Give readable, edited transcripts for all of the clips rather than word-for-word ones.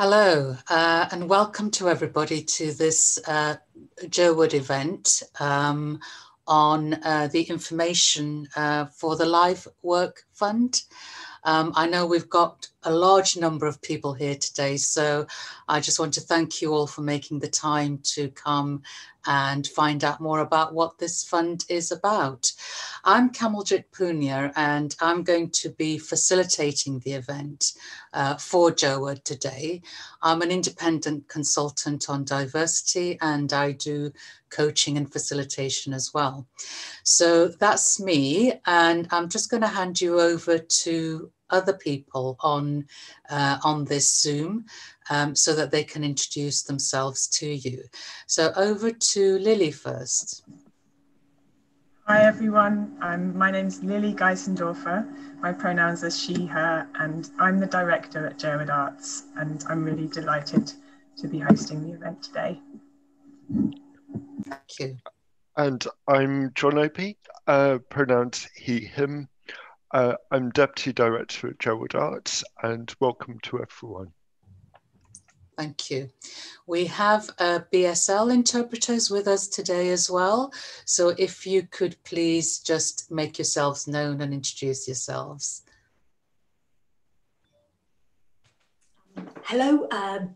Hello, and welcome to everybody to this Joe Wood event on the information for the Live Work Fund. I know we've got a large number of people here today, so I just want to thank you all for making the time to come and find out more about what this fund is about. I'm Kamaljit Punya, and I'm going to be facilitating the event for Joe Wood today. I'm an independent consultant on diversity, and I do coaching and facilitation as well. So that's me, and I'm just going to hand you over to other people on this Zoom so that they can introduce themselves to you. So over to Lily first. Hi everyone, my name's Lily Geisendorfer. My pronouns are she, her, and I'm the director at Joe Wood Arts, and I'm really delighted to be hosting the event today. Thank you. And I'm John Opie, pronouns he, him. I'm Deputy Director at Joe Wood Arts, and welcome to everyone. Thank you. We have BSL interpreters with us today as well. So if you could please just make yourselves known and introduce yourselves. Hello,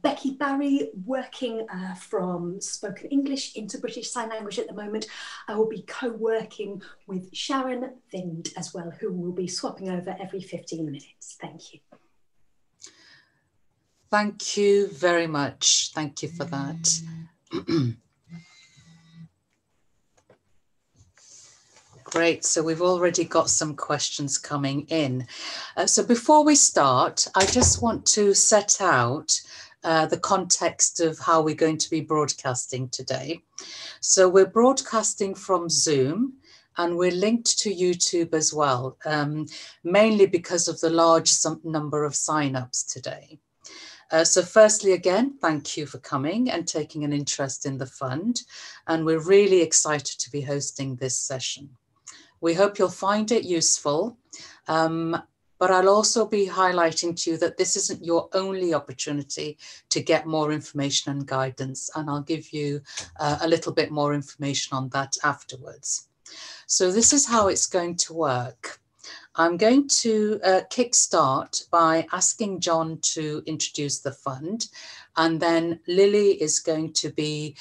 Becky Barry, working from spoken English into British Sign Language at the moment. I will be co-working with Sharon Vind as well, who will be swapping over every 15 minutes. Thank you. Thank you very much. Thank you for that. Great, so we've already got some questions coming in. So before we start, I just want to set out the context of how we're going to be broadcasting today. So we're broadcasting from Zoom, and we're linked to YouTube as well, mainly because of the large number of sign-ups today. So firstly, again, thank you for coming and taking an interest in the fund. And we're really excited to be hosting this session. We hope you'll find it useful, but I'll also be highlighting to you that this isn't your only opportunity to get more information and guidance, and I'll give you a little bit more information on that afterwards. So this is how it's going to work. I'm going to kickstart by asking John to introduce the fund, and then Lily is going to be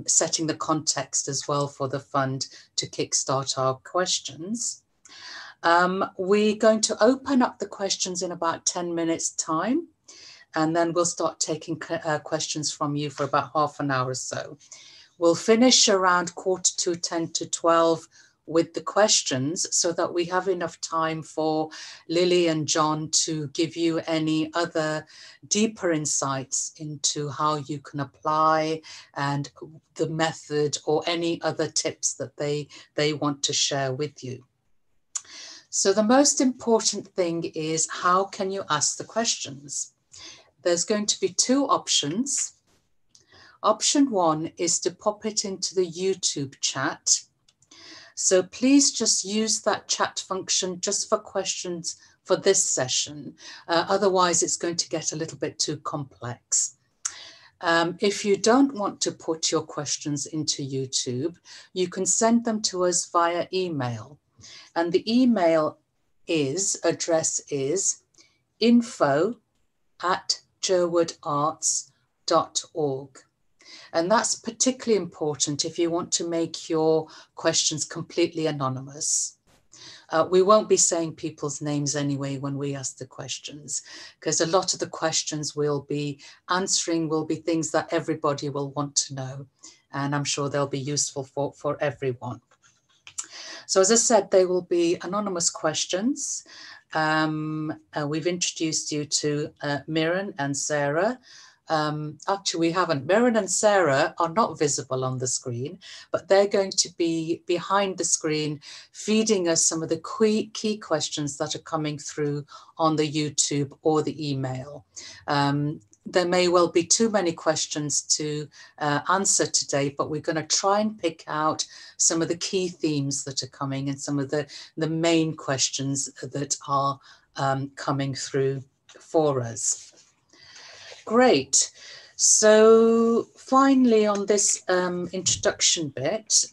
setting the context as well for the fund to kickstart our questions. We're going to open up the questions in about 10 minutes time, and then we'll start taking questions from you for about half an hour or so. We'll finish around 10 to 12 with the questions so that we have enough time for Lily and John to give you any other deeper insights into how you can apply and the method or any other tips that they want to share with you. So the most important thing is, how can you ask the questions? There's going to be two options. Option one is to pop it into the YouTube chat. So please just use that chat function just for questions for this session. Otherwise, it's going to get a little bit too complex. If you don't want to put your questions into YouTube, you can send them to us via email. And the email address is info@joewoodarts.org. And that's particularly important if you want to make your questions completely anonymous. We won't be saying people's names anyway when we ask the questions, because a lot of the questions we'll be answering will be things that everybody will want to know. And I'm sure they'll be useful for everyone. So as I said, they will be anonymous questions. We've introduced you to Mirren and Sarah. Actually, we haven't. Mirren and Sarah are not visible on the screen, but they're going to be behind the screen feeding us some of the key questions that are coming through on the YouTube or the email. There may well be too many questions to answer today, but we're going to try and pick out some of the key themes that are coming and some of the main questions that are coming through for us. Great. So finally on this introduction bit,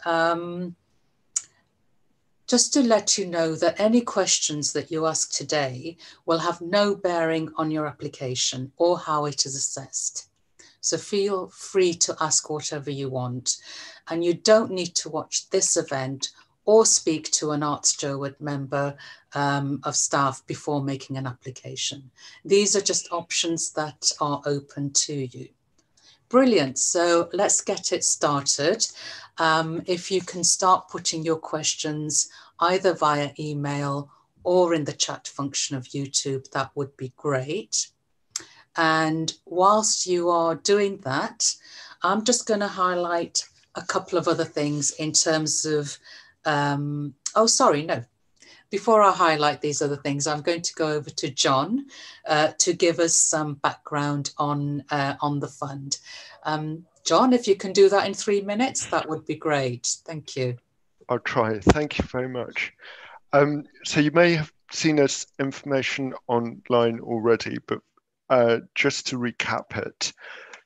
just to let you know that any questions that you ask today will have no bearing on your application or how it is assessed. So feel free to ask whatever you want. And you don't need to watch this event or speak to an Arts Jerwood member of staff before making an application. These are just options that are open to you. Brilliant. So let's get it started. If you can start putting your questions either via email or in the chat function of YouTube, that would be great. And whilst you are doing that, I'm just going to highlight a couple of other things in terms of, before I highlight these other things, I'm going to go over to John to give us some background on the fund. John, if you can do that in 3 minutes, that would be great. Thank you. I'll try. Thank you very much. So you may have seen this information online already, but just to recap it,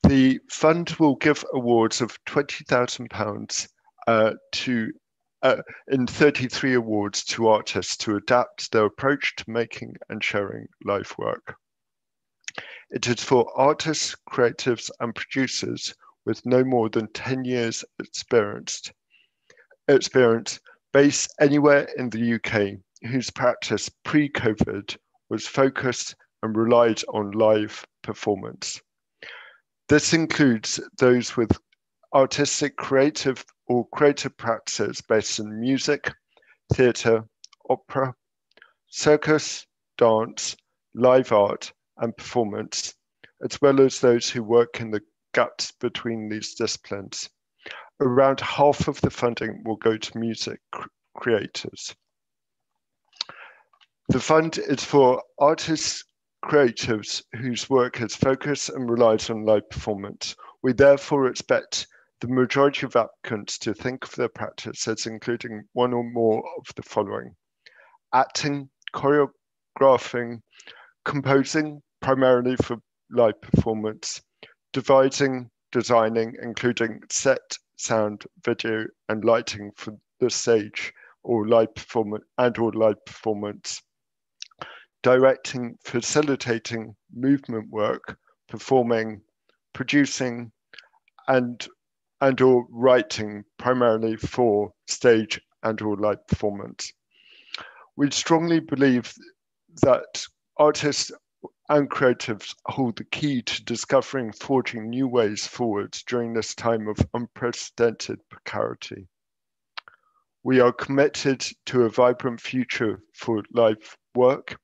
the fund will give awards of £20,000 in 33 awards to artists to adapt their approach to making and sharing live work. It is for artists, creatives and producers with no more than 10 years experience based anywhere in the UK whose practice pre-COVID was focused and relied on live performance. This includes those with artistic, creative or creative practices based in music, theatre, opera, circus, dance, live art and performance, as well as those who work in the gaps between these disciplines. Around half of the funding will go to music creators. The fund is for artists, creatives whose work is focused and relies on live performance. We therefore expect the majority of applicants to think of their practice as including one or more of the following: acting, choreographing, composing, primarily for live performance, devising, designing, including set, sound, video, and lighting for the stage or live performance, directing, facilitating movement work, performing, producing, and or writing, primarily for stage and or live performance. We strongly believe that artists and creatives hold the key to discovering and forging new ways forward during this time of unprecedented precarity. We are committed to a vibrant future for live work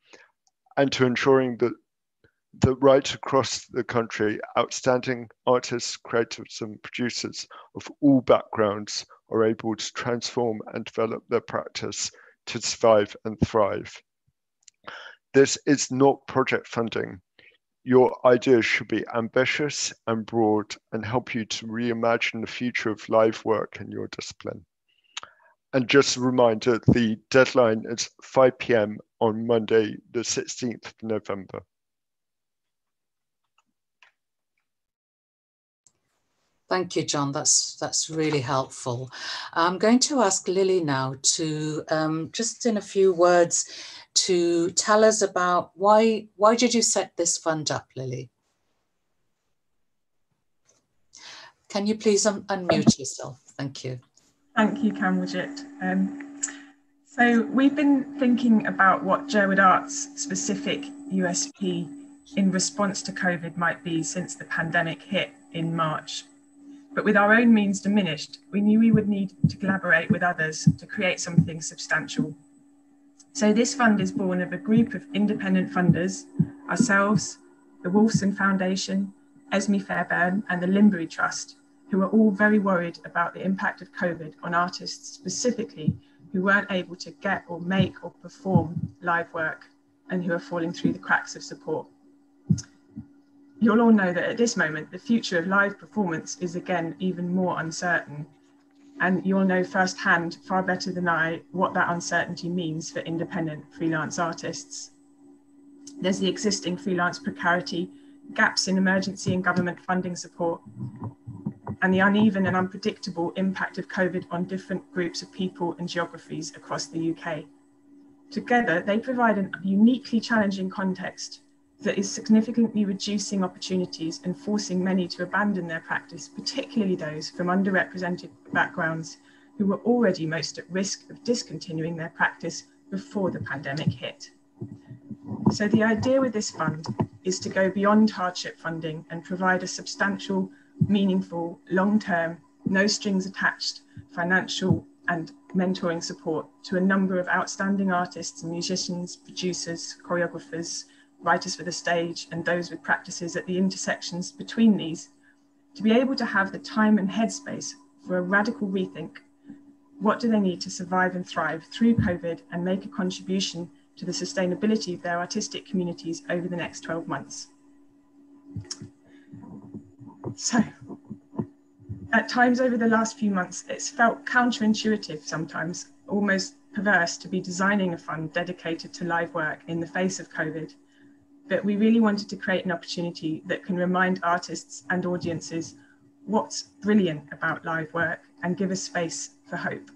and to ensuring that right across the country, outstanding artists, creatives and producers of all backgrounds are able to transform and develop their practice to survive and thrive. This is not project funding. Your ideas should be ambitious and broad and help you to reimagine the future of live work in your discipline. And just a reminder, the deadline is 5 p.m. on Monday, the 16th of November. Thank you, John. That's really helpful. I'm going to ask Lily now to just in a few words to tell us about why did you set this fund up, Lily? Can you please unmute yourself? Thank you. Thank you, Camwidget. So we've been thinking about what Jerwood Arts' specific USP in response to COVID might be since the pandemic hit in March. But with our own means diminished, we knew we would need to collaborate with others to create something substantial. So this fund is born of a group of independent funders, ourselves, the Wolfson Foundation, Esme Fairbairn and the Limbury Trust, who are all very worried about the impact of COVID on artists specifically who weren't able to get or make or perform live work and who are falling through the cracks of support. You'll all know that at this moment, the future of live performance is again even more uncertain. And you'll know firsthand, far better than I, what that uncertainty means for independent freelance artists. There's the existing freelance precarity gaps in emergency and government funding support, and the uneven and unpredictable impact of COVID on different groups of people and geographies across the UK. Together, they provide a uniquely challenging context that is significantly reducing opportunities and forcing many to abandon their practice, particularly those from underrepresented backgrounds who were already most at risk of discontinuing their practice before the pandemic hit. So the idea with this fund is to go beyond hardship funding and provide a substantial, meaningful, long-term, no strings attached financial and mentoring support to a number of outstanding artists and musicians, producers, choreographers, writers for the stage, and those with practices at the intersections between these, to be able to have the time and headspace for a radical rethink. What do they need to survive and thrive through COVID and make a contribution to the sustainability of their artistic communities over the next 12 months? So, at times over the last few months, it's felt counterintuitive sometimes, almost perverse, to be designing a fund dedicated to live work in the face of COVID. But we really wanted to create an opportunity that can remind artists and audiences what's brilliant about live work and give a space for hope.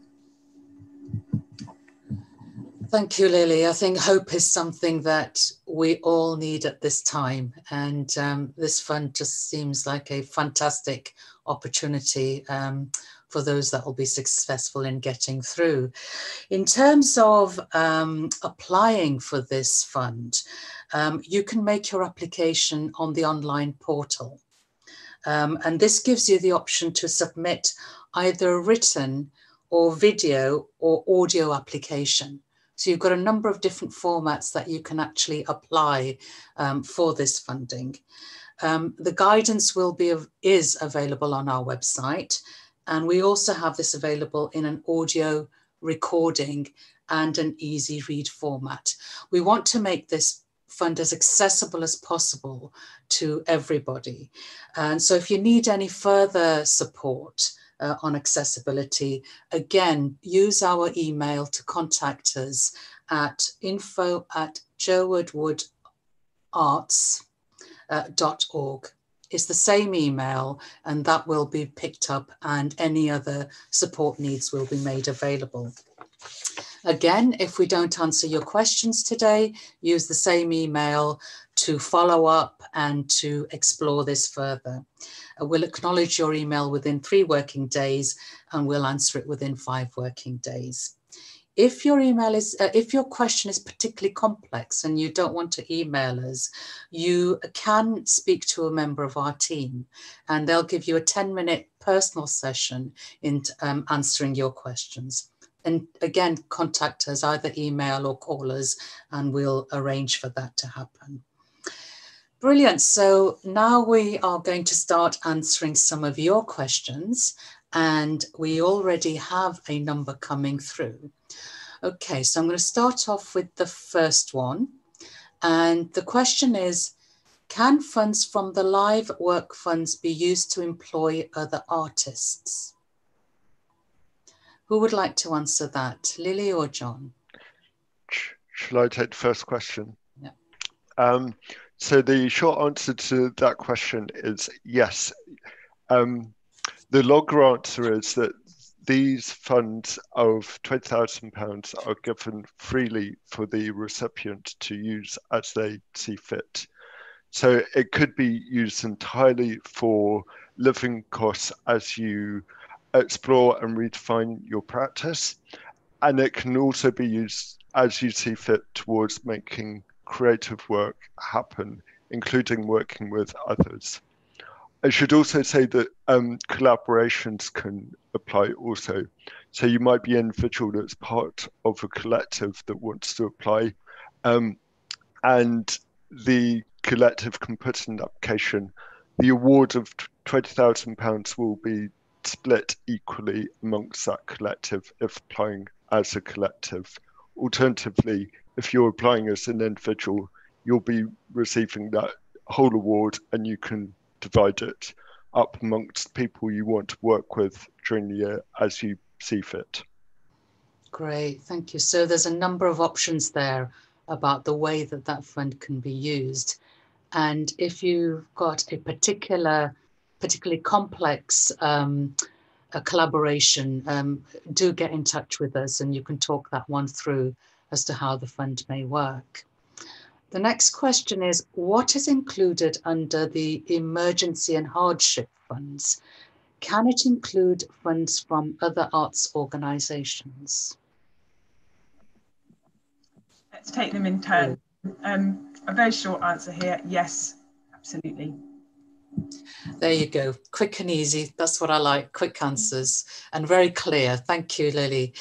Thank you, Lily. I think hope is something that we all need at this time. And this fund just seems like a fantastic opportunity for those that will be successful in getting through. In terms of applying for this fund, you can make your application on the online portal. And this gives you the option to submit either a written or video or audio application. So you've got a number of different formats that you can actually apply for this funding. The guidance is available on our website, and we also have this available in an audio recording and an easy read format. We want to make this fund as accessible as possible to everybody. And so if you need any further support on accessibility, again, use our email to contact us at info@jowoodwoodarts.org. It's the same email, and that will be picked up, and any other support needs will be made available. Again, if we don't answer your questions today, use the same email to follow up and to explore this further. We'll acknowledge your email within 3 working days, and we'll answer it within 5 working days. If your question is particularly complex and you don't want to email us, you can speak to a member of our team, and they'll give you a 10-minute personal session in answering your questions. And again, contact us, either email or call us, and we'll arrange for that to happen. Brilliant. So now we are going to start answering some of your questions, and we already have a number coming through. Okay, so I'm going to start off with the first one. And the question is, can funds from the live work funds be used to employ other artists? Who would like to answer that, Lily or John? Shall I take the first question? Yeah. So the short answer to that question is yes. The longer answer is that these funds of £20,000 are given freely for the recipient to use as they see fit. So it could be used entirely for living costs as you explore and redefine your practice. And it can also be used as you see fit towards making creative work happen, including working with others. I should also say that collaborations can apply also. So you might be an individual that's part of a collective that wants to apply, and the collective can put in an application. The award of £20,000 will be split equally amongst that collective if applying as a collective. Alternatively, if you're applying as an individual, you'll be receiving that whole award, and you can divide it up amongst people you want to work with during the year as you see fit. Great, thank you. So there's a number of options there about the way that that fund can be used. And if you've got a particularly complex a collaboration, do get in touch with us and you can talk that one through as to how the fund may work. The next question is, what is included under the emergency and hardship funds? Can it include funds from other arts organisations? Let's take them in turn. A very short answer here, yes, absolutely. There you go, quick and easy. That's what I like, quick answers and very clear. Thank you, Lily.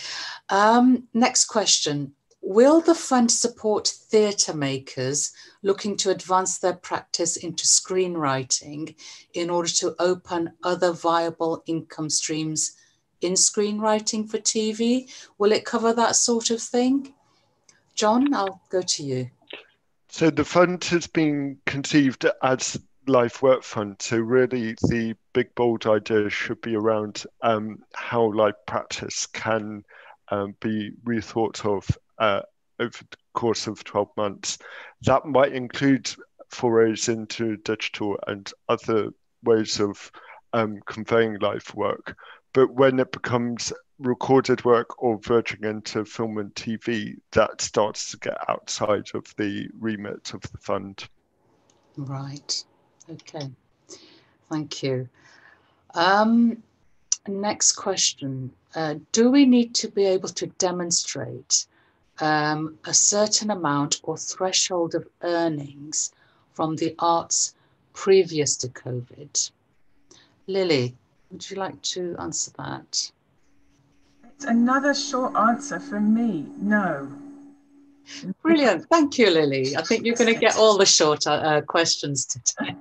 Next question. Will the fund support theatre makers looking to advance their practice into screenwriting in order to open other viable income streams in screenwriting for TV? Will it cover that sort of thing? John, I'll go to you. So the fund has been conceived as life work fund. So really the big bold idea should be around how life practice can be rethought of over the course of 12 months. That might include forays into digital and other ways of conveying life work. But when it becomes recorded work or verging into film and TV, that starts to get outside of the remit of the fund. Right, okay, thank you. Next question. Do we need to be able to demonstrate a certain amount or threshold of earnings from the arts previous to COVID? Lily, would you like to answer that? It's another short answer from me, no. Brilliant, thank you, Lily. I think you're going to get all the short questions today.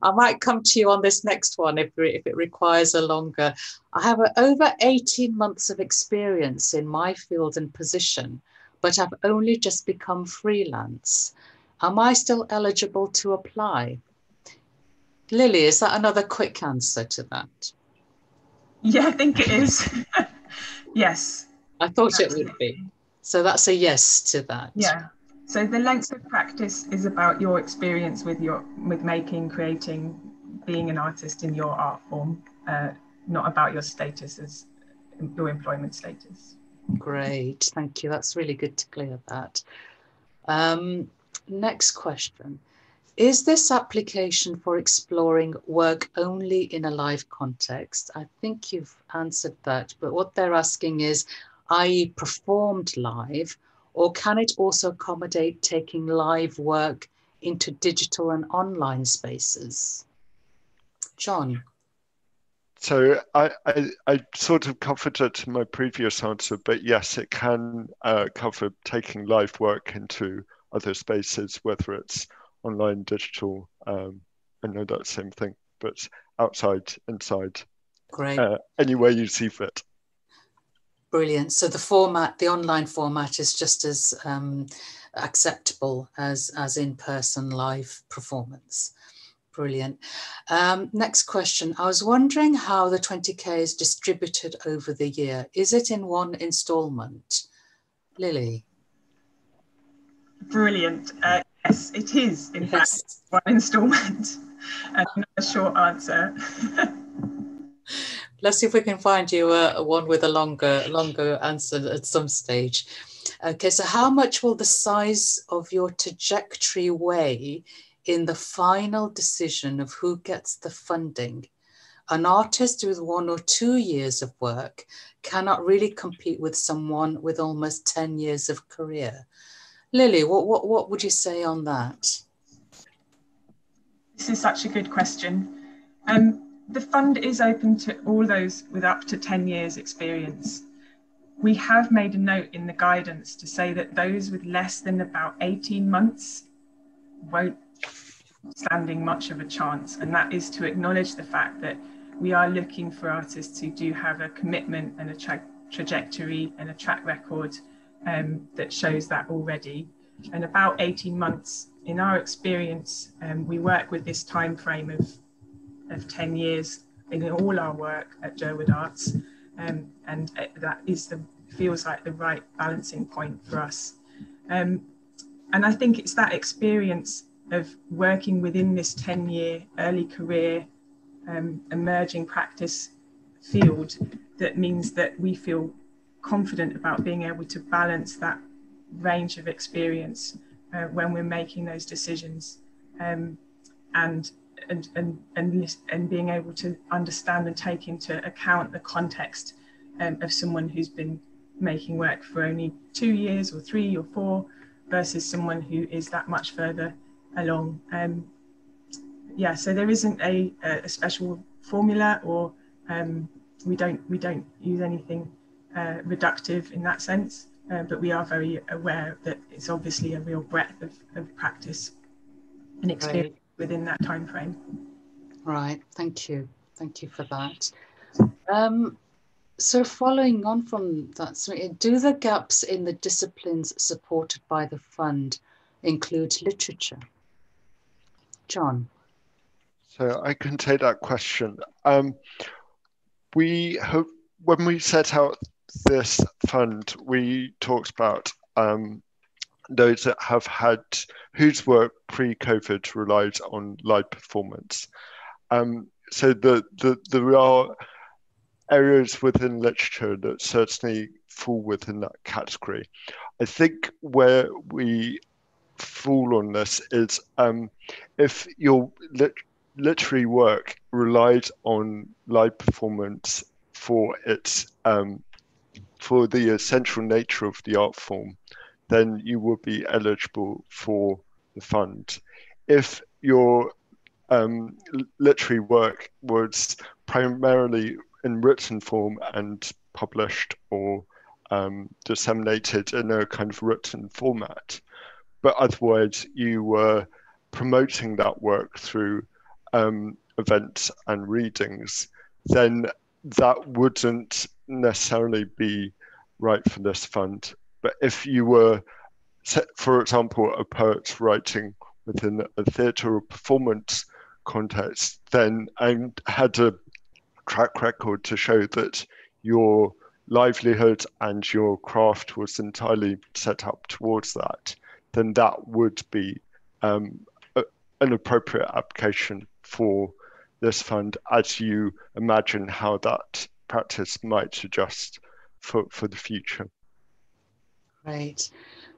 I might come to you on this next one if it requires a longer. I have over 18 months of experience in my field and position, but I've only just become freelance. Am I still eligible to apply? Lily, is that another quick answer to that? Yeah, I think it is. Yes. I thought absolutely. It would be. So that's a yes to that. Yeah. So the length of practice is about your experience with making, creating, being an artist in your art form, not about your status as your employment status. Great, thank you. That's really good to clear that. Next question. Is this application for exploring work only in a live context? I think you've answered that, but what they're asking is, i.e. performed live, or can it also accommodate taking live work into digital and online spaces? John. So I sort of covered it in my previous answer, but yes, it can cover taking live work into other spaces, whether it's online, digital, I know that same thing, but outside, inside, great. Any way you see fit. Brilliant. So the online format is just as acceptable as in-person live performance. Brilliant. Next question. I was wondering how the 20K is distributed over the year. Is it in one instalment? Lily? Brilliant. Yes, it is, in fact, one instalment. And a short answer. Let's see if we can find you one with a longer answer at some stage. Okay, so how much will the size of your trajectory weigh in the final decision of who gets the funding? An artist with 1 or 2 years of work cannot really compete with someone with almost 10 years of career. Lily, what would you say on that? This is such a good question. The fund is open to all those with up to 10 years experience. We have made a note in the guidance to say that those with less than about 18 months won't standing much of a chance, and that is to acknowledge the fact that we are looking for artists who do have a commitment and a trajectory and a track record that shows that already. And about 18 months, in our experience, we work with this time frame of 10 years in all our work at Jerwood Arts, and that is feels like the right balancing point for us. And I think it's that experience of working within this 10-year early career emerging practice field that means that we feel confident about being able to balance that range of experience when we're making those decisions, and being able to understand and take into account the context of someone who's been making work for only 2 years or 3 or 4 versus someone who is that much further along. Yeah, so there isn't a special formula, or we don't use anything reductive in that sense, but we are very aware that it's obviously a real breadth of practice and experience within that time frame. Right, thank you for that. So following on from that, do the gaps in the disciplines supported by the fund include literature? John? So I can take that question. We hope, when we set out this fund, we talked about those that have had, whose work pre-COVID relied on live performance. So there are areas within literature that certainly fall within that category. I think where we fall on this is if your literary work relied on live performance for its for the essential nature of the art form, then you would be eligible for the fund. If your literary work was primarily in written form and published or disseminated in a kind of written format, but otherwise you were promoting that work through events and readings, then that wouldn't necessarily be right for this fund. But if you were, for example, a poet writing within a theatre or performance context, then and had a track record to show that your livelihood and your craft was entirely set up towards that, then that would be an appropriate application for this fund, as you imagine how that practice might adjust for the future. Great.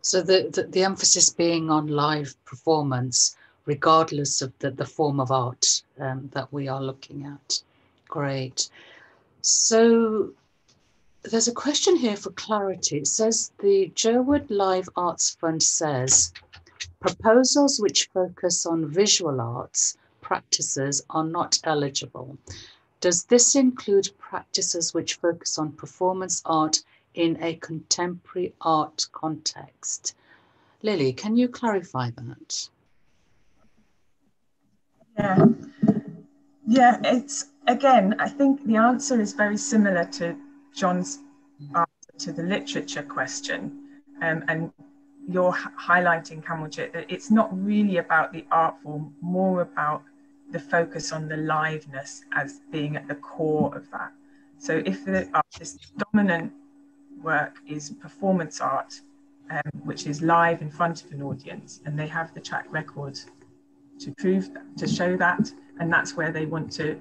So the emphasis being on live performance, regardless of the form of art that we are looking at. Great. So there's a question here for clarity. It says the Jerwood Live Arts Fund says, proposals which focus on visual arts practices are not eligible. Does this include practices which focus on performance art in a contemporary art context? Lily, can you clarify that? Yeah, it's, again, I think the answer is very similar to John's answer to the literature question. And you're highlighting, Kamaljeet, that it's not really about the art form, more about the focus on the liveness as being at the core of that. So if the artist's dominant work is performance art, which is live in front of an audience, and they have the track record to prove that, to show that, and that's where they want to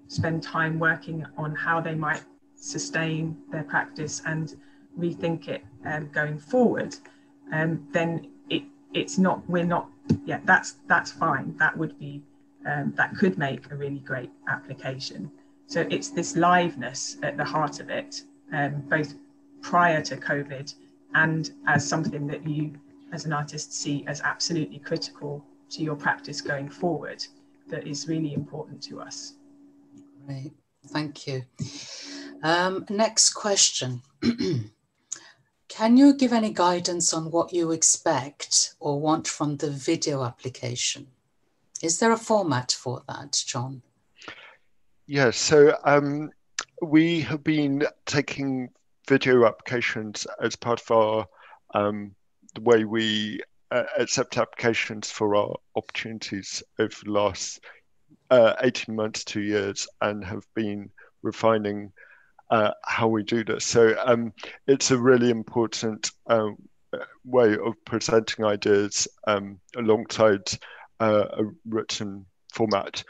spend time working on how they might sustain their practice and rethink it going forward, then it's not, we're not, yeah, that's fine. That would be, that could make a really great application. So it's this liveness at the heart of it, both prior to COVID and as something that you as an artist see as absolutely critical to your practice going forward, that is really important to us. Great, thank you. Next question. Can you give any guidance on what you expect or want from the video application? Is there a format for that, John? Yeah, so we have been taking video applications as part of our, the way we accept applications for our opportunities over the last 18 months, 2 years, and have been refining how we do this. So it's a really important way of presenting ideas alongside a written format.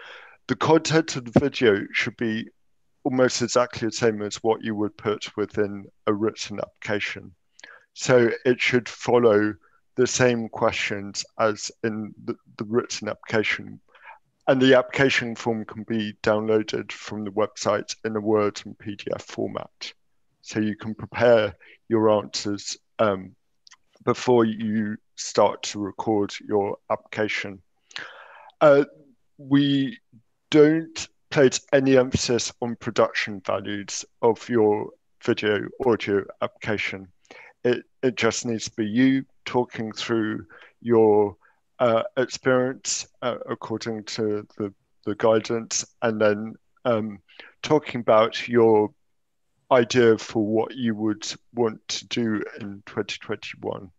The content of the video should be almost exactly the same as what you would put within a written application. So it should follow the same questions as in the written application. And the application form can be downloaded from the website in a Word and PDF format. So you can prepare your answers before you start to record your application. We don't place any emphasis on production values of your video audio application. It just needs to be you talking through your experience according to the guidance, and then talking about your idea for what you would want to do in 2021.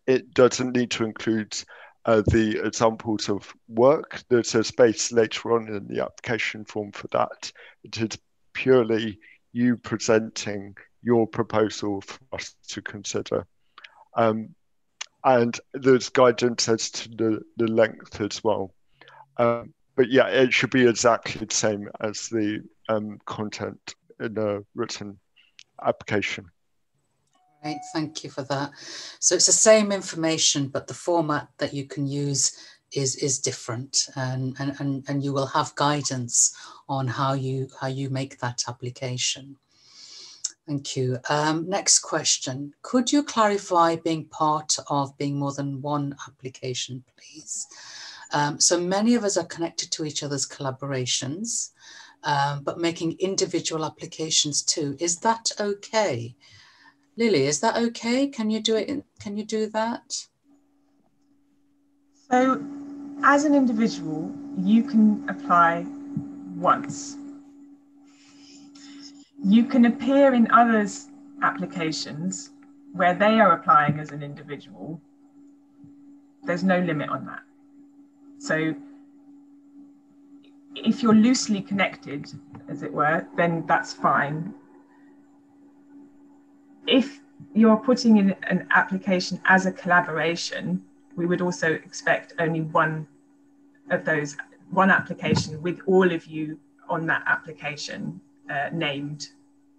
It doesn't need to include the examples of work. There's a space later on in the application form for that. It is purely you presenting your proposal for us to consider. And there's guidance as to the length as well. But yeah, it should be exactly the same as the content in a written application. Right, thank you for that. So it's the same information, but the format that you can use is different, and you will have guidance on how you make that application. Thank you. Next question. Could you clarify being part of being more than one application, please? So many of us are connected to each other's collaborations, but making individual applications too. Is that okay? Lily, is that okay? Can you do it? Can you do that? So as an individual, you can apply once. You can appear in others' applications where they are applying as an individual. There's no limit on that. So if you're loosely connected, as it were, then that's fine. If you're putting in an application as a collaboration, we would also expect only one application with all of you on that application named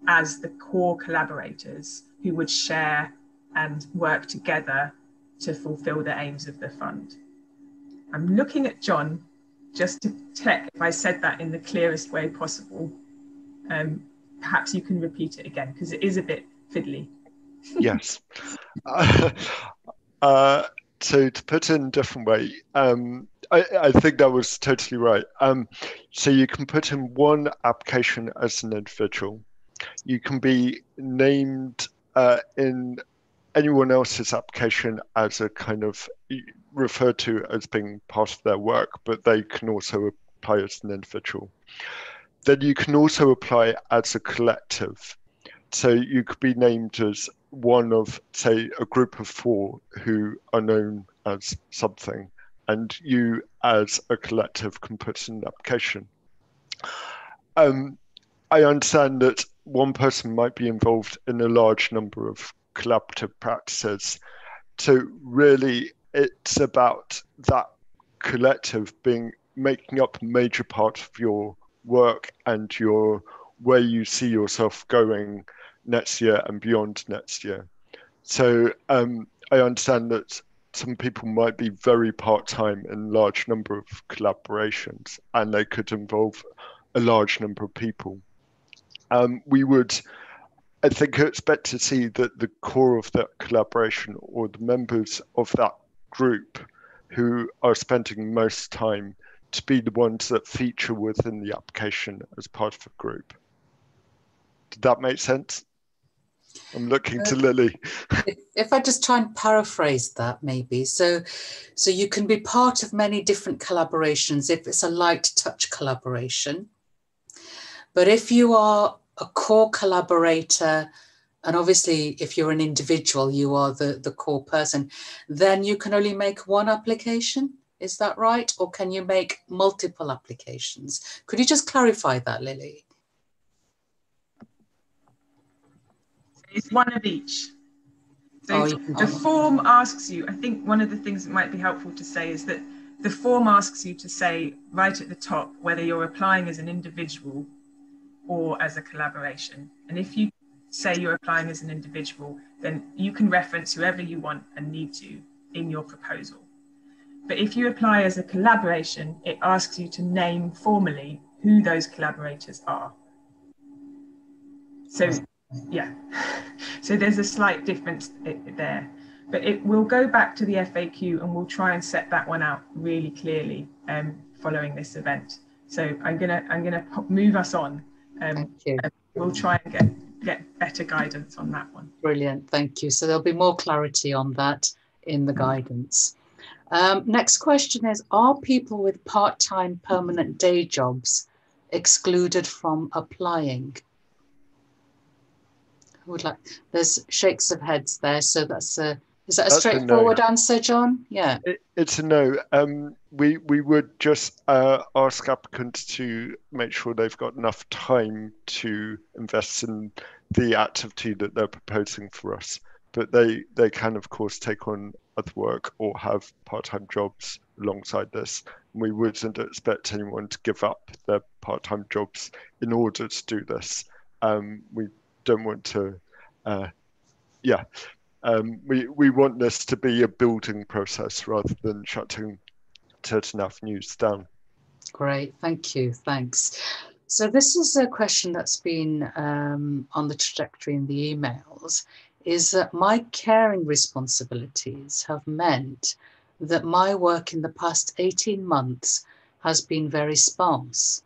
as the core collaborators who would share and work together to fulfill the aims of the fund. I'm looking at John just to check if I said that in the clearest way possible. Perhaps you can repeat it again, because it is a bit fiddly. Yes. So to put it in a different way, I think that was totally right. So you can put in one application as an individual. You can be named in anyone else's application as a kind of referred to as being part of their work, but they can also apply as an individual. Then you can also apply as a collective. So you could be named as one of, say, a group of 4 who are known as something, and you as a collective can put in an application. I understand that one person might be involved in a large number of collaborative practices. So really, it's about that collective making up a major part of your work and where you see yourself going next year and beyond next year. So I understand that some people might be very part-time in a large number of collaborations, and they could involve a large number of people. We would, I think, expect to see that the core of that collaboration, or the members of that group who are spending most time, to be the ones that feature within the application as part of a group. Did that make sense? I'm looking to Lily. If I just try and paraphrase that, maybe. So you can be part of many different collaborations if it's a light touch collaboration. But if you are a core collaborator, and obviously if you're an individual, you are the core person, then you can only make one application. Is that right? Or can you make multiple applications? Could you just clarify that, Lily? It's one of each. So you can the form asks you, I think one of the things that might be helpful to say is that the form asks you to say right at the top whether you're applying as an individual or as a collaboration. And if you say you're applying as an individual, then you can reference whoever you want and need to in your proposal. But if you apply as a collaboration, it asks you to name formally who those collaborators are. So, yeah, so there's a slight difference there. But it will go back to the FAQ and we'll try and set that one out really clearly following this event. So I'm gonna move us on. Thank you. We'll try and get better guidance on that one. Brilliant, thank you. So there'll be more clarity on that in the guidance. Next question is, are people with part-time permanent day jobs excluded from applying? Would like, there's shakes of heads there, so that's is that a straightforward answer, John? Yeah, it's a no. We would just ask applicants to make sure they've got enough time to invest in the activity that they're proposing for us, but they can of course take on other work or have part-time jobs alongside this. We wouldn't expect anyone to give up their part-time jobs in order to do this. We don't want to, we want this to be a building process rather than shutting certain avenues down. Great, thank you, thanks. So this is a question that's been on the trajectory in the emails, is that my caring responsibilities have meant that my work in the past 18 months has been very sparse.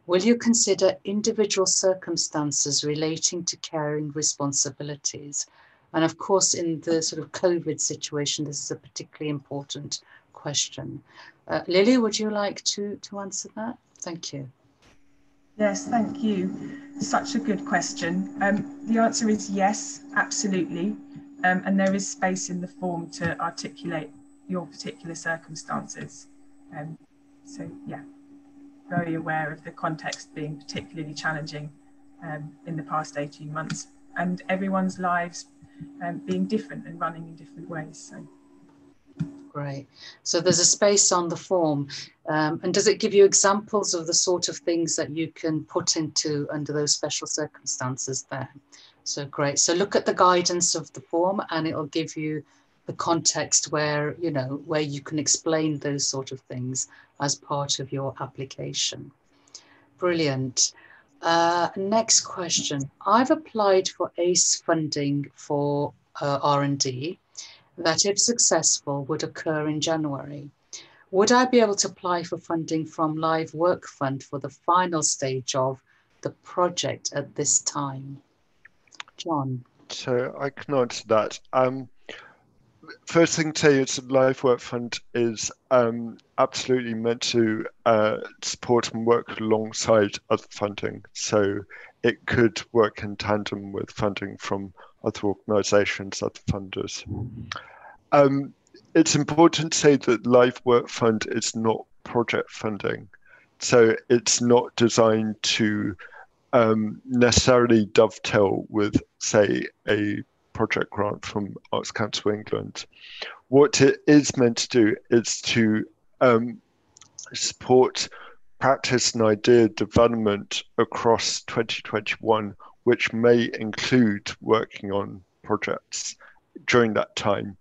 Will you consider individual circumstances relating to caring responsibilities? And of course, in the sort of COVID situation, this is a particularly important question. Lily, would you like to answer that? Thank you. Yes, thank you. Such a good question. The answer is yes, absolutely. And there is space in the form to articulate your particular circumstances. So yeah, very aware of the context being particularly challenging in the past 18 months and everyone's lives being different and running in different ways. So. Great. So there's a space on the form. And does it give you examples of the sort of things that you can put into under those special circumstances there? So great. So look at the guidance of the form and it'll give you the context where, you know, where you can explain those sort of things as part of your application. Brilliant. Next question. I've applied for ACE funding for R&D that, if successful, would occur in January. Would I be able to apply for funding from Live Work Fund for the final stage of the project at this time? John. So I can answer that. First thing to say is the Live Work Fund is absolutely meant to support and work alongside other funding. So it could work in tandem with funding from other organisations, other funders. It's important to say that Live Work Fund is not project funding. So it's not designed to necessarily dovetail with, say, a project grant from Arts Council England. What it is meant to do is to support practice and idea development across 2021, which may include working on projects during that time.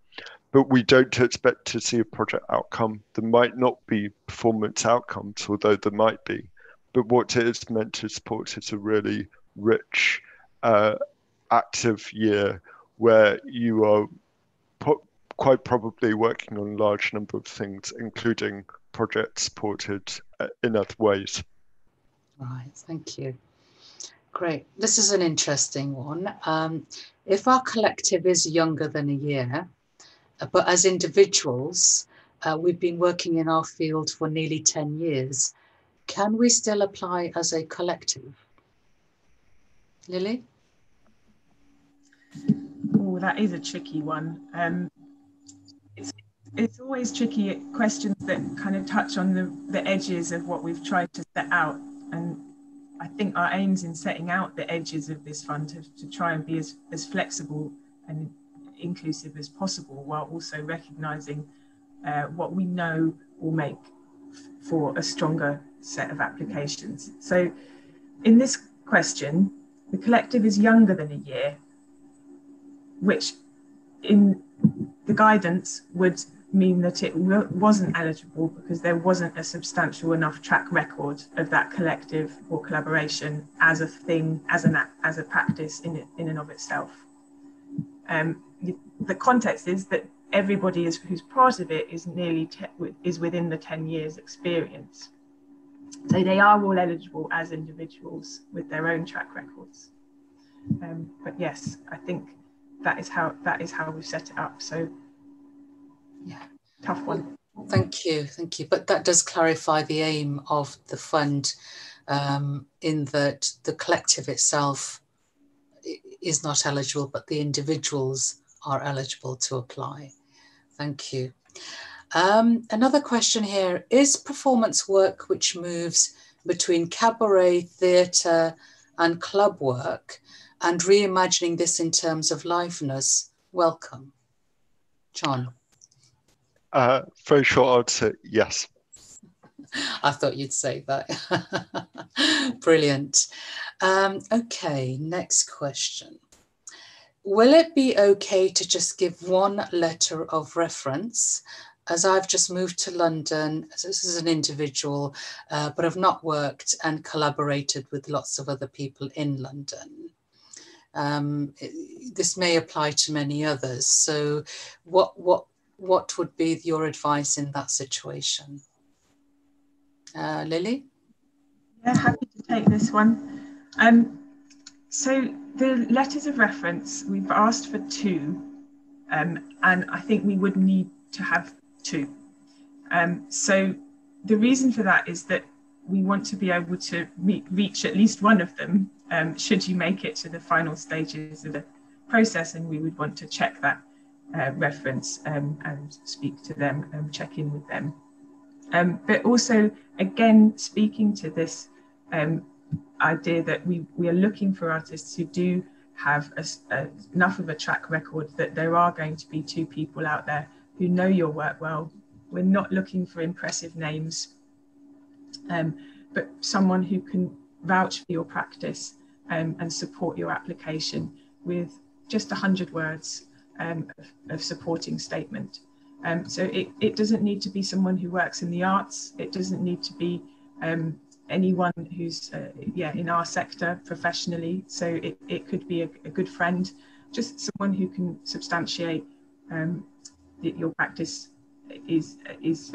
But we don't expect to see a project outcome. There might not be performance outcomes, although there might be. But what it is meant to support is a really rich, active year where you are quite probably working on a large number of things, including projects supported in other ways. Right, thank you. Great. This is an interesting one. If our collective is younger than a year, but as individuals, we've been working in our field for nearly 10 years, can we still apply as a collective? Lily? Oh, that is a tricky one. It's always tricky questions that kind of touch on the edges of what we've tried to set out. And I think our aims in setting out the edges of this fund to try and be as flexible and inclusive as possible, while also recognising what we know will make for a stronger set of applications. So in this question, the collective is younger than a year, which in the guidance would mean that it wasn't eligible because there wasn't a substantial enough track record of that collective or collaboration as a thing, as a practice in and of itself. The context is that everybody who's part of it is within the 10 years experience. So they are all eligible as individuals with their own track records. But yes, I think that is how we've set it up. So yeah, tough one. Thank you. But that does clarify the aim of the fund, in that the collective itself is not eligible, but the individuals are eligible to apply. Thank you. Another question here: is performance work which moves between cabaret, theatre and club work, and reimagining this in terms of liveness, welcome? John? Very short answer, yes. I thought you'd say that. Brilliant. Okay, next question. Will it be okay to just give one letter of reference, as I've just moved to London, as this is an individual, but I've not worked and collaborated with lots of other people in London? This may apply to many others. So what would be your advice in that situation? Lily? Yeah, happy to take this one. So the letters of reference, we've asked for 2, and I think we would need to have 2. So the reason for that is that we want to be able to reach at least one of them, should you make it to the final stages of the process, and we would want to check that reference and speak to them and check in with them. But also, again, speaking to this idea that we are looking for artists who do have enough of a track record that there are going to be 2 people out there who know your work well. We're not looking for impressive names, but someone who can vouch for your practice and support your application with just 100 words of supporting statement. So it doesn't need to be someone who works in the arts. It doesn't need to be anyone who's in our sector professionally. So it could be a good friend, just someone who can substantiate that your practice is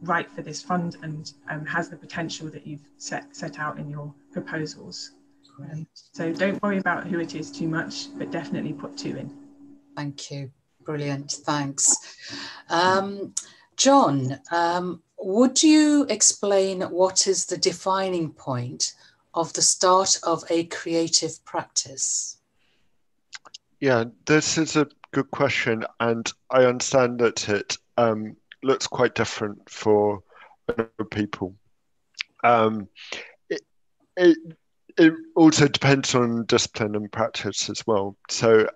right for this fund and has the potential that you've set out in your proposals. So don't worry about who it is too much, but definitely put 2 in. Thank you. Brilliant. Thanks. John, would you explain what is the defining point of the start of a creative practice? Yeah, this is a good question, and I understand that it looks quite different for other people. It also depends on discipline and practice as well. So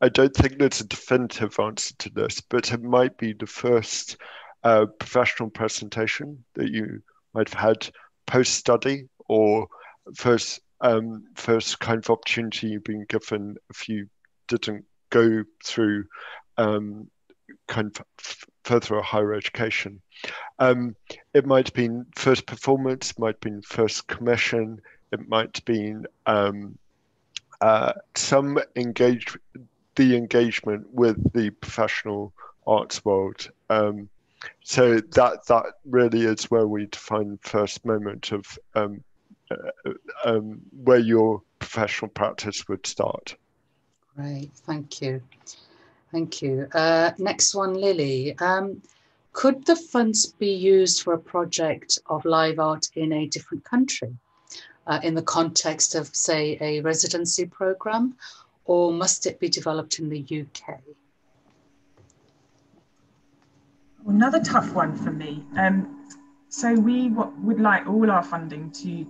I don't think there's a definitive answer to this, but it might be the first professional presentation that you might have had post-study, or first kind of opportunity you've been given if you didn't go through kind of further or higher education. It might have been first performance, might have been first commission, it might have been some engagement with the professional arts world. So that really is where we define first moment of where your professional practice would start. Great, thank you. Thank you. Next one, Lily. Could the funds be used for a project of live art in a different country, in the context of, say, a residency program, or must it be developed in the UK? Another tough one for me. So we would like all our funding to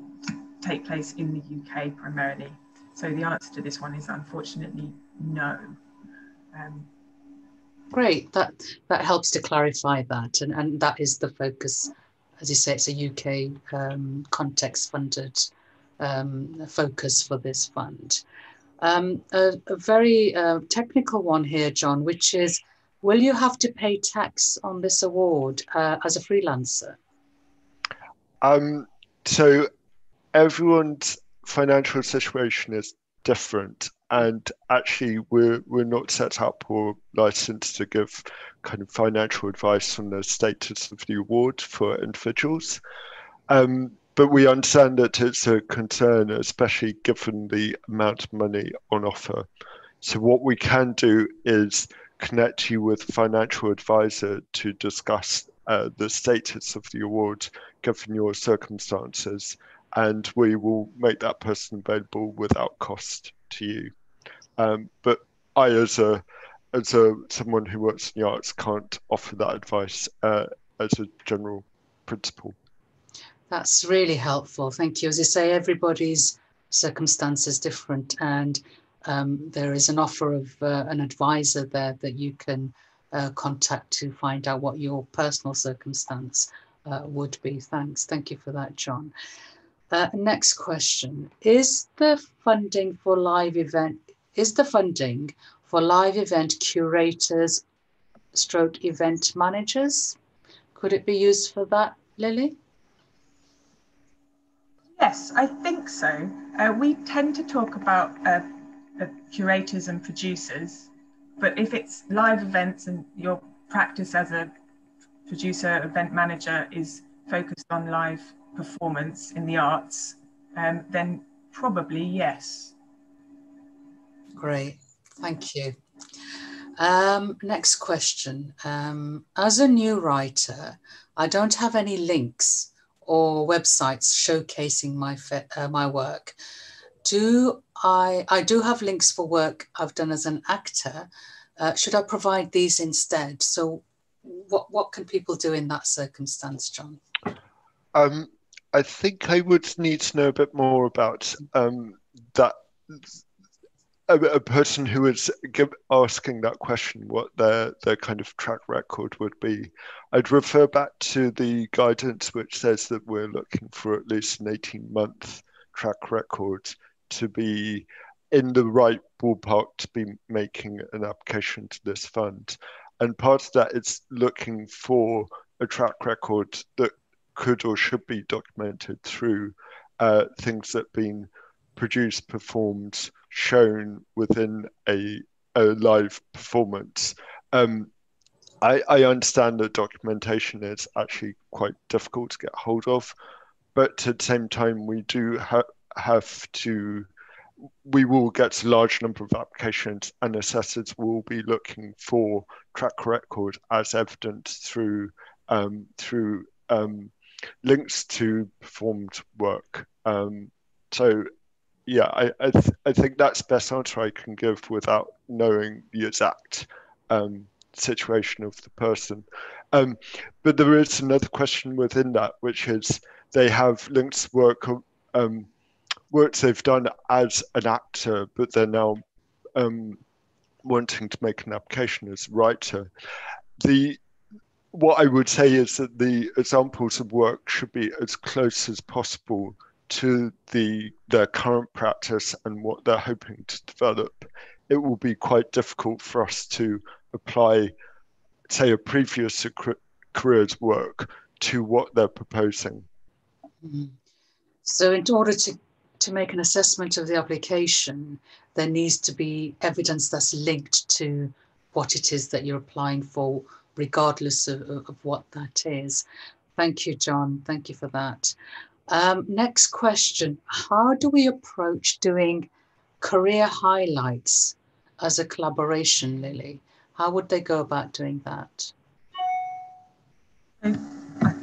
take place in the UK primarily. So the answer to this one is unfortunately no. Great, that helps to clarify that, and that is the focus. As you say, it's a UK context funded focus for this fund. A very technical one here, John, which is, will you have to pay tax on this award as a freelancer? So everyone's financial situation is different, and actually we're not set up or licensed to give kind of financial advice on the status of the award for individuals. But we understand that it's a concern, especially given the amount of money on offer. So what we can do is connect you with a financial advisor to discuss the status of the award given your circumstances, and we will make that person available without cost to you. But I, as someone who works in the arts, can't offer that advice as a general principle. That's really helpful. Thank you. As you say, everybody's circumstance is different, and there is an offer of an advisor there that you can contact to find out what your personal circumstance would be. Thanks. Thank you for that, John. Next question. Is the funding for live event curators / event managers? Could it be used for that, Lily? Yes, I think so. We tend to talk about curators and producers, but if it's live events and your practice as a producer, event manager is focused on live performance in the arts, then probably yes. Great, thank you. Next question. As a new writer, I don't have any links or websites showcasing my work. I do have links for work I've done as an actor. Should I provide these instead? So what can people do in that circumstance, John? I think I would need to know a bit more about that. A person who is asking that question, what their kind of track record would be. I'd refer back to the guidance which says that we're looking for at least an 18-month track record to be in the right ballpark to be making an application to this fund. And part of that is looking for a track record that could or should be documented through things that have been produced, performed, shown within a live performance. I understand that documentation is actually quite difficult to get hold of, but at the same time, we do we will get a large number of applications, and assessors will be looking for track record as evidence through links to performed work. So yeah, I think that's the best answer I can give without knowing the exact situation of the person. But there is another question within that, which is they have links to works they've done as an actor, but they're now wanting to make an application as a writer. What I would say is that the examples of work should be as close as possible to their current practice and what they're hoping to develop. It will be quite difficult for us to apply, say, a previous career's work to what they're proposing. Mm-hmm. So in order to make an assessment of the application, there needs to be evidence that's linked to what it is that you're applying for, regardless of what that is. Thank you, John. Thank you for that. Next question. How do we approach doing career highlights as a collaboration, Lily? How would they go about doing that?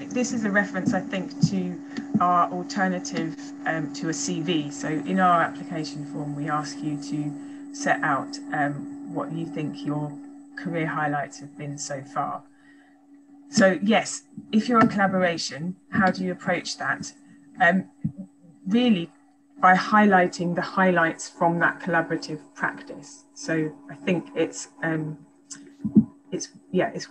This is a reference, I think, to our alternative to a CV. So in our application form, we ask you to set out what you think your career highlights have been so far. So yes, if you're a collaboration, how do you approach that? Really, by highlighting the highlights from that collaborative practice. So I think it's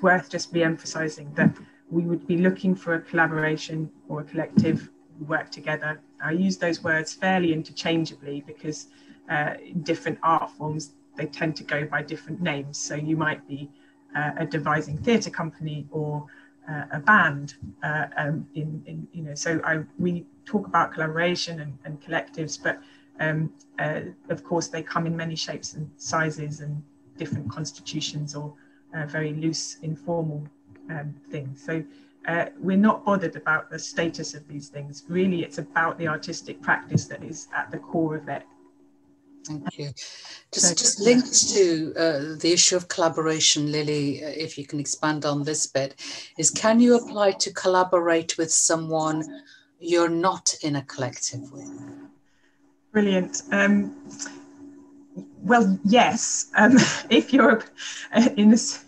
worth just re-emphasizing that we would be looking for a collaboration or a collective work together. I use those words fairly interchangeably because in different art forms, they tend to go by different names. So you might be a devising theatre company or a band. We talk about collaboration and collectives, but of course they come in many shapes and sizes and different constitutions or very loose, informal things. So we're not bothered about the status of these things. Really, it's about the artistic practice that is at the core of it. Thank you. Just linked to the issue of collaboration, Lily, if you can expand on this bit, is can you apply to collaborate with someone you're not in a collective with? Brilliant. Well, yes, if you're in this,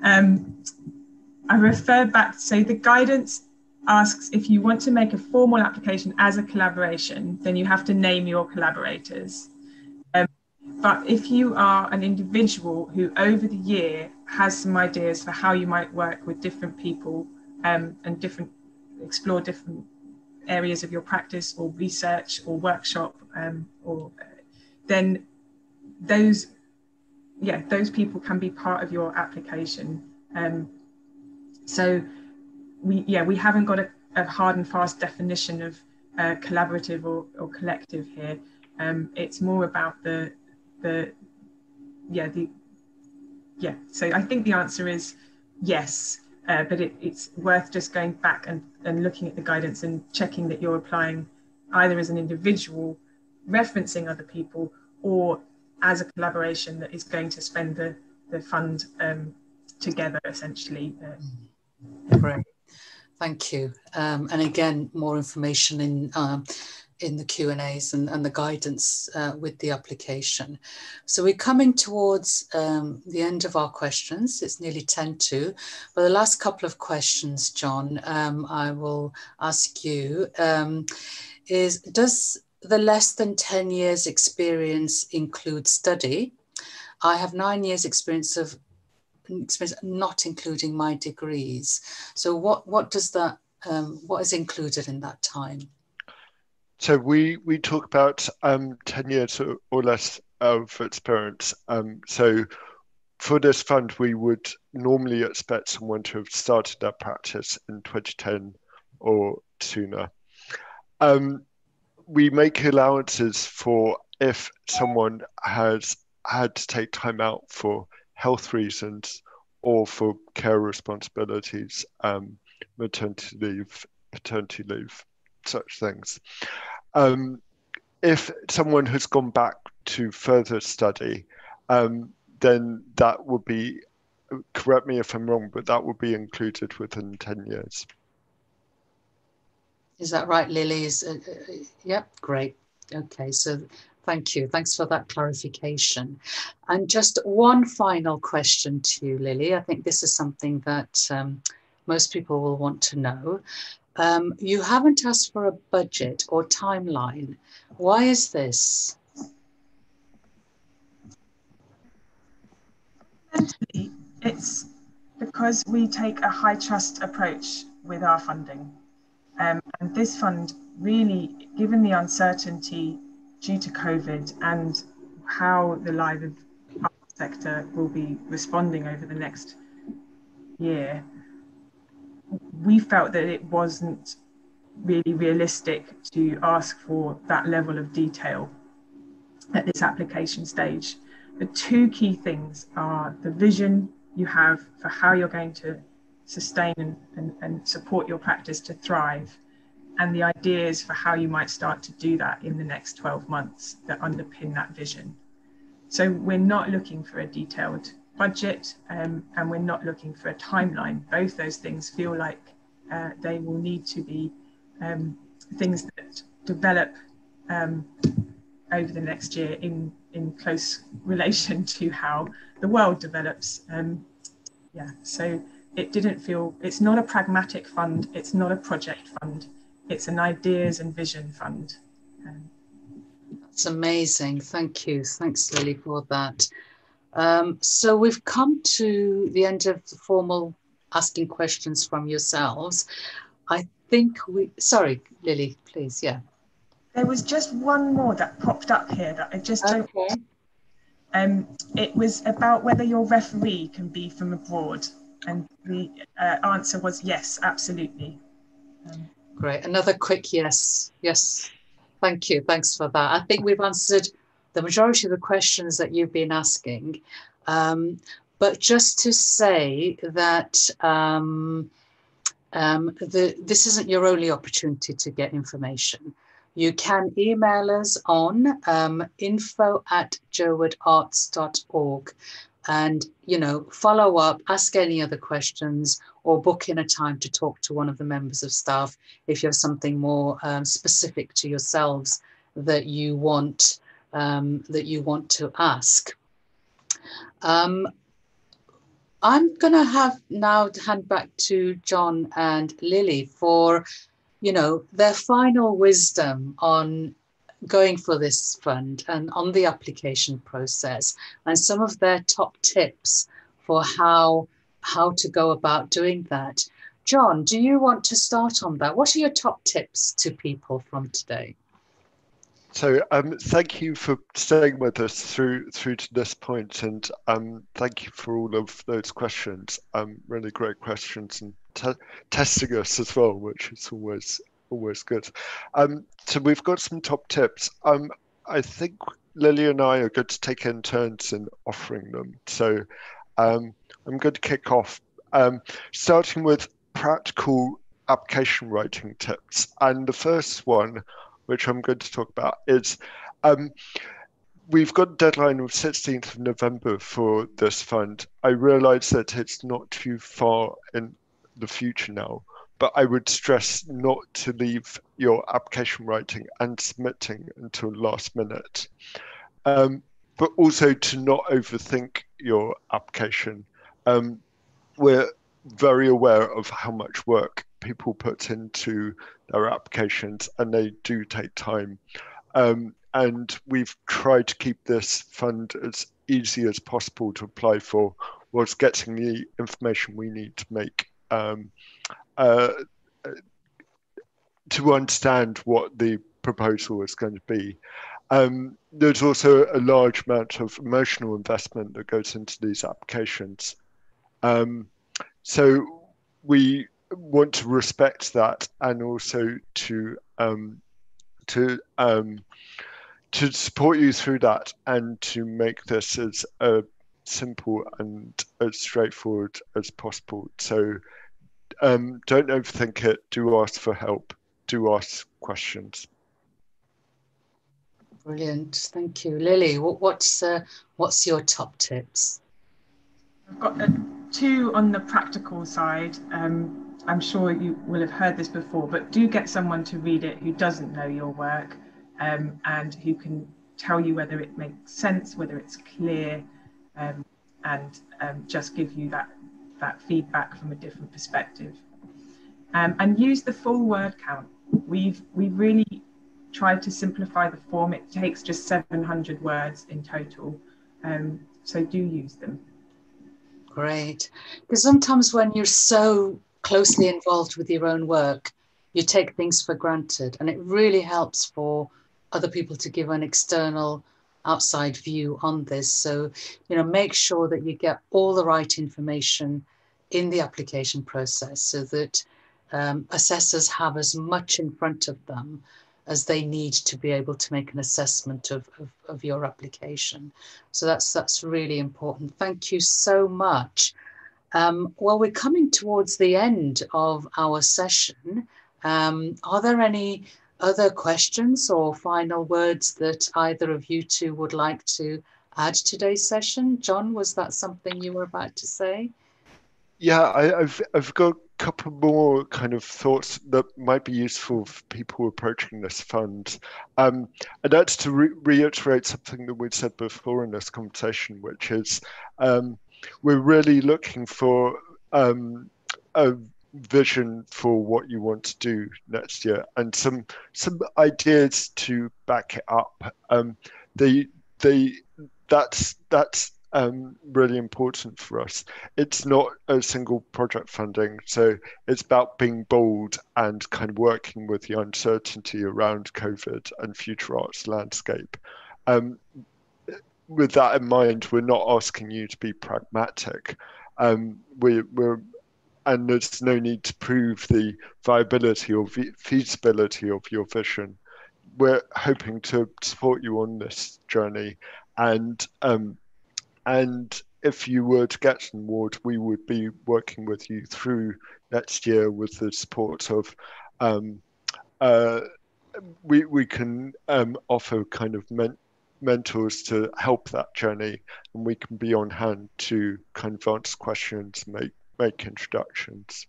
I refer back, so the guidance asks if you want to make a formal application as a collaboration, then you have to name your collaborators. But if you are an individual who over the year has some ideas for how you might work with different people and explore different areas of your practice or research or workshop, then those people can be part of your application. So we haven't got a hard and fast definition of collaborative or collective here. It's more about so I think the answer is yes, but it's worth just going back and looking at the guidance and checking that you're applying either as an individual referencing other people or as a collaboration that is going to spend the fund together essentially. Great, thank you. And again, more information in the Q&As and the guidance with the application. So we're coming towards the end of our questions. It's nearly 10 to, but the last couple of questions, John, I will ask you, does the less than 10 years experience include study? I have 9 years experience not including my degrees. So what does that, what is included in that time? So we talk about 10 years or less of experience. So for this fund, we would normally expect someone to have started their practice in 2010 or sooner. We make allowances for if someone has had to take time out for health reasons or for care responsibilities, maternity leave, paternity leave, such things. If someone has gone back to further study, then that would be, correct me if I'm wrong, but that would be included within 10 years. Is that right, Lily? Yep, great. Okay, so thank you. Thanks for that clarification. And just one final question to you, Lily. I think this is something that most people will want to know. You haven't asked for a budget or timeline. Why is this? Essentially, it's because we take a high trust approach with our funding. And this fund really, given the uncertainty due to COVID and how the live art sector will be responding over the next year, we felt that it wasn't really realistic to ask for that level of detail at this application stage. The two key things are the vision you have for how you're going to sustain and support your practice to thrive, and the ideas for how you might start to do that in the next 12 months that underpin that vision. So we're not looking for a detailed budget and we're not looking for a timeline. Both those things feel like they will need to be things that develop over the next year in close relation to how the world develops. So it didn't feel, it's not a pragmatic fund, it's not a project fund, it's an ideas and vision fund. It's amazing. Thank you. Thanks, Lily, for that. So we've come to the end of the formal asking questions from yourselves. I think sorry, Lily, please, yeah. There was just one more that popped up here that I just don't. Okay. It was about whether your referee can be from abroad, and the answer was yes, absolutely. Great. Another quick yes. Yes. Thank you. Thanks for that. I think we've answered the majority of the questions that you've been asking. But just to say that this isn't your only opportunity to get information. You can email us on info@jerwoodarts.org and, follow up, ask any other questions, or book in a time to talk to one of the members of staff if you have something more specific to yourselves that you want to ask. I'm going to have now to hand back to John and Lily for, their final wisdom on going for this fund and on the application process, and some of their top tips for how to go about doing that. John, do you want to start on that? What are your top tips to people from today? So thank you for staying with us through to this point, and thank you for all of those questions. Really great questions, and testing us as well, which is always good. So we've got some top tips. I think Lily and I are going to take in turns in offering them. So I'm going to kick off, starting with practical application writing tips. And the first one, which I'm going to talk about, is we've got a deadline of 16th of November for this fund. I realise that it's not too far in the future now, but I would stress not to leave your application writing and submitting until last minute, but also to not overthink your application. We're very aware of how much work people put into their applications, and they do take time. And we've tried to keep this fund as easy as possible to apply for, whilst getting the information we need to make to understand what the proposal is going to be. There's also a large amount of emotional investment that goes into these applications. So we want to respect that, and also to support you through that, and to make this as simple and as straightforward as possible. So don't overthink it. Do ask for help. Do ask questions. Brilliant, thank you, Lily. What's your top tips? I've got two on the practical side. I'm sure you will have heard this before, but do get someone to read it who doesn't know your work, and who can tell you whether it makes sense, whether it's clear, and just give you that feedback from a different perspective. And use the full word count. We've really tried to simplify the form. It takes just 700 words in total, so do use them. Great, because sometimes when you're so closely involved with your own work, you take things for granted, and it really helps for other people to give an external outside view on this. So, make sure that you get all the right information in the application process, so that assessors have as much in front of them as they need to be able to make an assessment of your application. So that's really important. Thank you so much. Well, we're coming towards the end of our session. Are there any other questions or final words that either of you two would like to add to today's session? John, was that something you were about to say? Yeah, I've got a couple more kind of thoughts that might be useful for people approaching this fund. And that's to reiterate something that we'd said before in this conversation, which is we're really looking for a vision for what you want to do next year and some ideas to back it up. They that's really important for us. It's not a single project funding, so it's about being bold and kind of working with the uncertainty around COVID and future arts landscape. With that in mind, we're not asking you to be pragmatic. We're and there's no need to prove the viability or feasibility of your vision. We're hoping to support you on this journey, and if you were to get an award, we would be working with you through next year with the support of we can offer kind of mentors to help that journey, and we can be on hand to kind of answer questions, make introductions.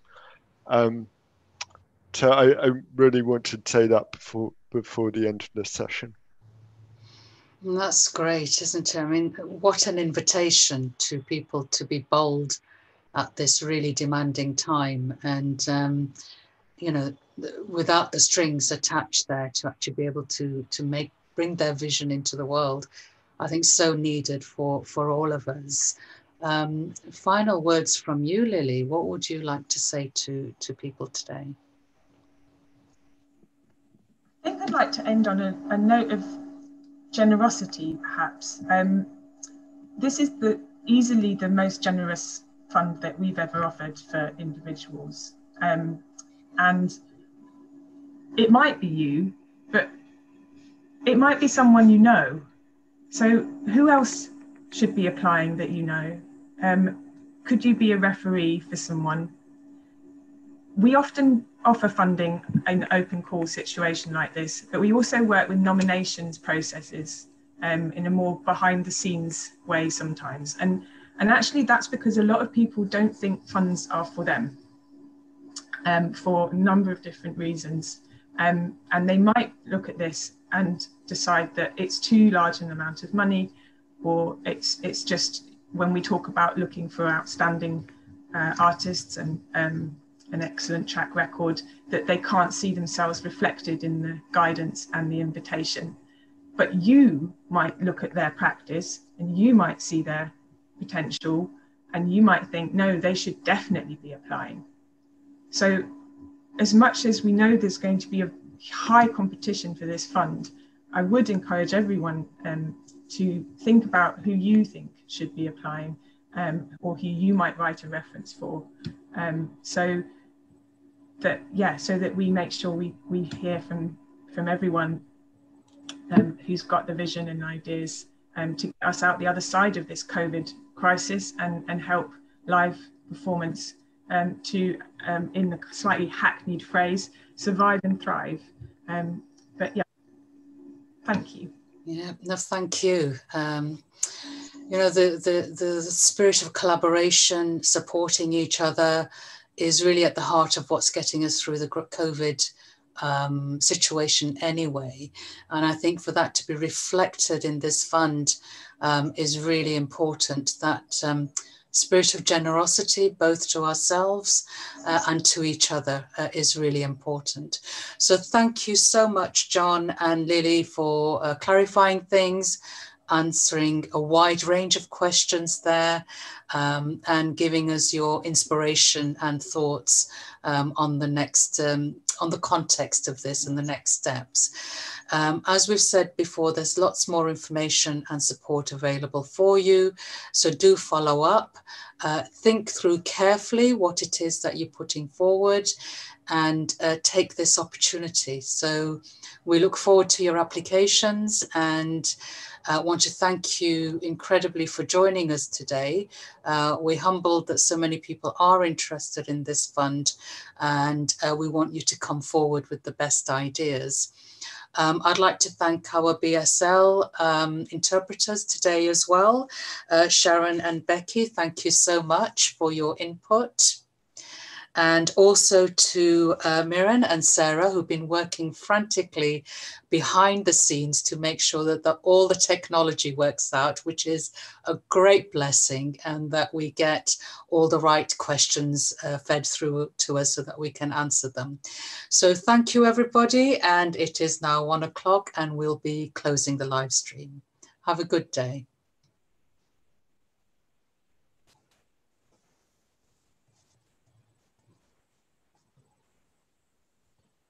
So I really wanted to say that before the end of this session. That's great, isn't it? I mean, what an invitation to people to be bold at this really demanding time, and you know, without the strings attached there, to actually be able to bring their vision into the world. I think so needed for all of us. Final words from you, Lily. What would you like to say to people today? I think I'd like to end on a note of generosity, perhaps. This is easily the most generous fund that we've ever offered for individuals. And it might be you, but it might be someone you know. So who else should be applying that you know? Could you be a referee for someone? We often offer funding in an open call situation like this, but we also work with nominations processes in a more behind the scenes way sometimes. And actually that's because a lot of people don't think funds are for them for a number of different reasons. And they might look at this and decide that it's too large an amount of money, or it's just, when we talk about looking for outstanding artists and an excellent track record, that they can't see themselves reflected in the guidance and the invitation. But you might look at their practice and you might see their potential, and you might think, no, they should definitely be applying. So as much as we know there's going to be a high competition for this fund, I would encourage everyone to think about who you think should be applying, or who you might write a reference for, so that we make sure we hear from everyone who's got the vision and ideas to get us out the other side of this COVID crisis and help live performance to, in the slightly hackneyed phrase, survive and thrive. But yeah, thank you. Yeah, no, thank you. You know, the spirit of collaboration, supporting each other, is really at the heart of what's getting us through the COVID situation anyway. And I think for that to be reflected in this fund is really important. That spirit of generosity, both to ourselves and to each other, is really important. So thank you so much, John and Lily, for clarifying things, answering a wide range of questions there, and giving us your inspiration and thoughts on the next, on the context of this and the next steps. As we've said before, there's lots more information and support available for you, so do follow up. Think through carefully what it is that you're putting forward, and take this opportunity. So we look forward to your applications, and want to thank you incredibly for joining us today. We're humbled that so many people are interested in this fund, and we want you to come forward with the best ideas. I'd like to thank our BSL interpreters today as well. Sharon and Becky, thank you so much for your input. and also to Miran and Sarah, who've been working frantically behind the scenes to make sure that all the technology works out, which is a great blessing, and that we get all the right questions fed through to us so that we can answer them. So thank you, everybody. And it is now 1 o'clock and we'll be closing the live stream. Have a good day.